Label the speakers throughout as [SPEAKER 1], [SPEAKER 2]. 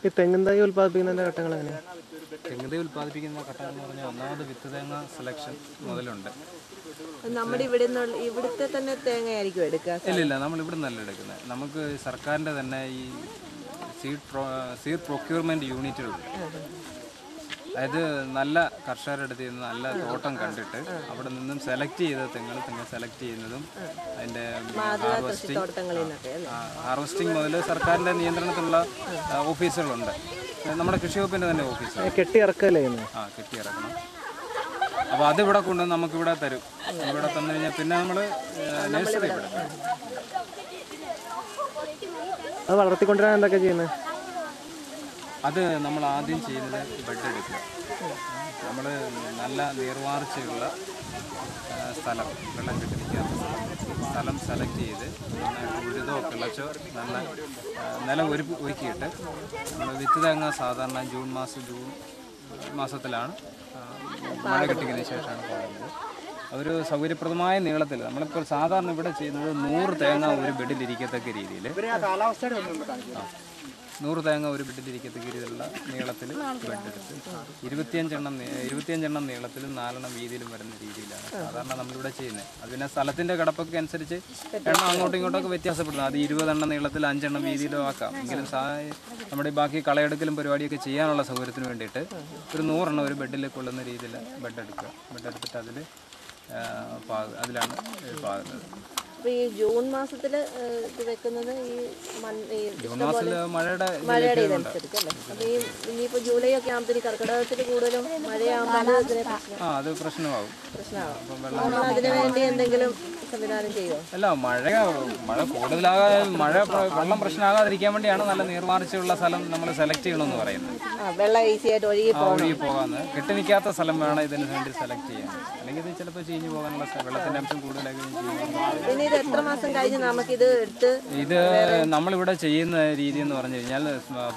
[SPEAKER 1] ഈ തെങ്ങിൻ തൈ ഉൽപ്പാദിപ്പിക്കുന്നതിന്റെ ഘട്ടങ്ങൾ എങ്ങനെയാണ്?
[SPEAKER 2] തെങ്ങിൻ തൈ ഉൽപ്പാദിപ്പിക്കുന്ന ഘട്ടം എന്ന് പറഞ്ഞാൽ ഒന്നാമത് വിത്ത് തേങ്ങ സെലക്ഷൻ മുതലുണ്ട്.
[SPEAKER 3] നമ്മുടെ ഇവിടുത്തെ തന്നെ തേങ്ങയായിരിക്കും എടുക്കുക?
[SPEAKER 2] ഇല്ല, നമ്മൾ ഇവിടെ നിന്നല്ല എടുക്കുന്നത്. നമുക്ക് സർക്കാരിൻ്റെ തന്നെ ഈ സീഡ് പ്രൊക്യൂർമെൻറ്റ് യൂണിറ്റുകളുണ്ട്. അതായത് നല്ല കർഷകരുടെ അടുത്ത് നിന്ന് നല്ല തോട്ടം കണ്ടിട്ട് അവിടെ നിന്നും സെലക്ട് ചെയ്ത തെങ്ങ് സെലക്ട് ചെയ്യുന്നതും അതിൻ്റെ ഹാർവസ്റ്റിംഗ് മുതൽ സർക്കാരിൻ്റെ നിയന്ത്രണത്തിലുള്ള ഓഫീസുകളുണ്ട്. നമ്മുടെ കൃഷി വകുപ്പിൻ്റെ തന്നെ ഓഫീസ്
[SPEAKER 1] കെട്ടിയിറക്കല്ലേ?
[SPEAKER 2] കെട്ടിയിറക്കണം. അപ്പോൾ അതിവിടെ കൊണ്ട് നമുക്കിവിടെ തരും. ഇവിടെ തന്നു കഴിഞ്ഞാൽ പിന്നെ നമ്മൾ നഴ്സറി ഇവിടെ
[SPEAKER 1] അത് വളർത്തിക്കൊണ്ടുവരാൻ എന്തൊക്കെ ചെയ്യുന്നത്?
[SPEAKER 2] അത് നമ്മൾ ആദ്യം ചെയ്യുന്നത് ബെഡ് എടുക്കുക. നമ്മൾ നല്ല നീർവാർച്ചയുള്ള സ്ഥലം, വെള്ളം കെട്ടിരിക്കാത്ത സ്ഥലം സെലക്ട് ചെയ്ത് ഉഴുതോ കിളച്ചോ നല്ല നിലം ഒരുക്കിയിട്ട് നമ്മൾ വിത്ത് തേങ്ങ സാധാരണ ജൂൺ മാസത്തിലാണ് മഴ കെട്ടിക്കുന്നതിന് ശേഷമാണ് പോകുന്നത്. ഒരു സൗകര്യപ്രദമായ നീളത്തിൽ നമ്മളിപ്പോൾ സാധാരണ ഇവിടെ ചെയ്യുന്നത് 100 തേങ്ങ ഒരു ബെഡിലിരിക്കത്തക്ക രീതിയിൽ 100 തേങ്ങ ഒരു ബെഡിലിരിക്കത്തക്ക രീതിയിലുള്ള നീളത്തിൽ ബെഡെടുത്ത് 25 എണ്ണം നീളത്തിലും 4 എണ്ണം വീതിയിലും വരുന്ന രീതിയിലാണ് സാധാരണ നമ്മളിവിടെ ചെയ്യുന്നത്. അത് പിന്നെ സ്ഥലത്തിൻ്റെ കിടപ്പൊക്കെ അനുസരിച്ച് എണ്ണം അങ്ങോട്ടും ഇങ്ങോട്ടൊക്കെ വ്യത്യാസപ്പെടുന്നു. അത് 20 എണ്ണം നീളത്തിൽ 5 എണ്ണം വീതിയിലും ആക്കാം. എങ്കിലും നമ്മുടെ ബാക്കി കളയെടുക്കലും പരിപാടിയൊക്കെ ചെയ്യാനുള്ള സൗകര്യത്തിന് വേണ്ടിയിട്ട് ഒരു 100 എണ്ണം ഒരു ബെഡിൽ കൊള്ളുന്ന രീതിയിൽ ബെഡെടുത്തിട്ട് അതിലാണ് പാകുന്നത്.
[SPEAKER 3] ഈ ജൂൺ മാസത്തിൽ വെക്കുന്നത്
[SPEAKER 2] ജൂൺ മാസത്തിൽ മഴയുടെ
[SPEAKER 3] ഇതനുസരിച്ചല്ലേ? അപ്പൊ ഇനിയിപ്പോ ജൂലൈ ഒക്കെ ആകുമ്പോഴത്തേക്ക് കർക്കിടകത്തിൽ കൂടുതലും മഴയാകുമ്പോൾ
[SPEAKER 2] അത് പ്രശ്നമാകും.
[SPEAKER 3] അതിനു വേണ്ടി എന്തെങ്കിലും സംവിധാനം ചെയ്യുമോ?
[SPEAKER 2] അല്ല, മഴ വെള്ളം പ്രശ്നമാകാതിരിക്കാൻ വേണ്ടിയാണ് നല്ല നീർവാർച്ചയുള്ള സ്ഥലം നമ്മൾ സെലക്ട് ചെയ്യണമെന്ന് പറയുന്നത്.
[SPEAKER 3] വെള്ളം ഈസി ആയിട്ട് ഒഴുകി
[SPEAKER 2] പോകാന്ന് കെട്ടി നിൽക്കാത്ത സ്ഥലം വേണം ഇതിന് വേണ്ടി സെലക്ട് ചെയ്യാൻ. അല്ലെങ്കിൽ ഇത് ചിലപ്പോൾ ചീഞ്ഞു പോകാനുള്ള വെള്ളത്തിന്റെ അംശം കൂടുതലായി.
[SPEAKER 3] എത്ര മാസം കഴിഞ്ഞ് നമുക്കിത് എടുത്ത്
[SPEAKER 2] ഇത് നമ്മളിവിടെ ചെയ്യുന്ന രീതി എന്ന് പറഞ്ഞു കഴിഞ്ഞാൽ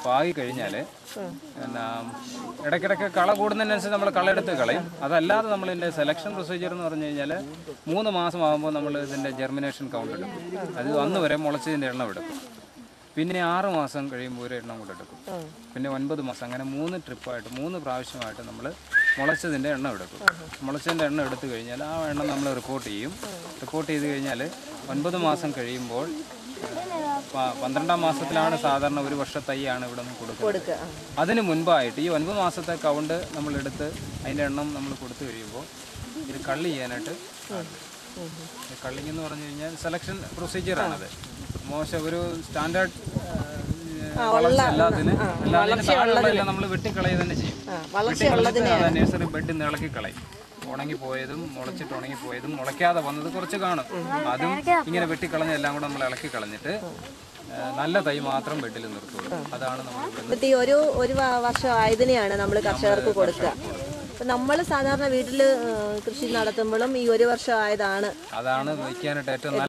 [SPEAKER 2] പാകി കഴിഞ്ഞാൽ ഇടയ്ക്കിടയ്ക്ക് കള കൂടുന്നതിനനുസരിച്ച് നമ്മൾ കളയെടുത്ത് കളയും. അതല്ലാതെ നമ്മൾ ഇതിൻ്റെ സെലക്ഷൻ പ്രൊസീജിയർ എന്ന് പറഞ്ഞു കഴിഞ്ഞാൽ 3 മാസം ആകുമ്പോൾ നമ്മൾ ഇതിൻ്റെ ജെർമിനേഷൻ കൗണ്ട് എടുക്കും. അത് അന്ന് വരെ മുളച്ചതിൻ്റെ എണ്ണം എടുക്കും. പിന്നെ 6 മാസം കഴിയുമ്പോൾ ഒരു എണ്ണം കൂടെ എടുക്കും. പിന്നെ 9 മാസം, അങ്ങനെ 3 ട്രിപ്പായിട്ട് 3 പ്രാവശ്യമായിട്ട് നമ്മൾ മുളച്ചതിൻ്റെ എണ്ണം എടുക്കും. മുളച്ചതിൻ്റെ എണ്ണം എടുത്തു കഴിഞ്ഞാൽ ആ എണ്ണം നമ്മൾ റിപ്പോർട്ട് ചെയ്ത് കഴിഞ്ഞാൽ 9 മാസം കഴിയുമ്പോൾ 12ാം മാസത്തിലാണ് സാധാരണ ഒരു വർഷ തൈയാണ് ഇവിടെ നിന്ന് കൊടുക്കുന്നത്. അതിന് മുൻപായിട്ട് ഈ 9 മാസത്തെ കൗണ്ട് നമ്മളെടുത്ത് അതിൻ്റെ എണ്ണം നമ്മൾ കൊടുത്തു കഴിയുമ്പോൾ ഇത് കള്ളി ചെയ്യാനായിട്ട് കള്ളിങ് എന്ന് പറഞ്ഞു കഴിഞ്ഞാൽ സെലക്ഷൻ പ്രൊസീജിയറാണത്. ഒരു സ്റ്റാൻഡേർഡ് എല്ലാത്തിനും താഴെയുള്ളതെല്ലാം നമ്മൾ വെട്ടിക്കളയുക തന്നെ ചെയ്യും. വെട്ടിക്കളഞ്ഞിട്ട് നഴ്സറി ബെഡ് ഇളക്കി കളയും. ഉണങ്ങിപ്പോയതും മുളച്ചിട്ട് ഉണങ്ങിപ്പോയതും മുളയ്ക്കാതെ വന്നത് കുറച്ച് കാണും. അതും ഇങ്ങനെ വെട്ടിക്കളഞ്ഞ എല്ലാം കൂടെ നമ്മൾ ഇളക്കി കളഞ്ഞിട്ട് നല്ല തൈ മാത്രം ബെഡിൽ നിർത്തുള്ളൂ. അതാണ് നമ്മൾ
[SPEAKER 3] ഒരു വർഷം ആയതിനെയാണ് നമ്മൾ കർഷകർക്ക് കൊടുക്കുക. നമ്മൾ സാധാരണ വീട്ടിൽ കൃഷി നടത്തുമ്പോഴും ഈ 1 വർഷം ആയതാണ്
[SPEAKER 2] വയ്ക്കാനായിട്ട് ഏറ്റവും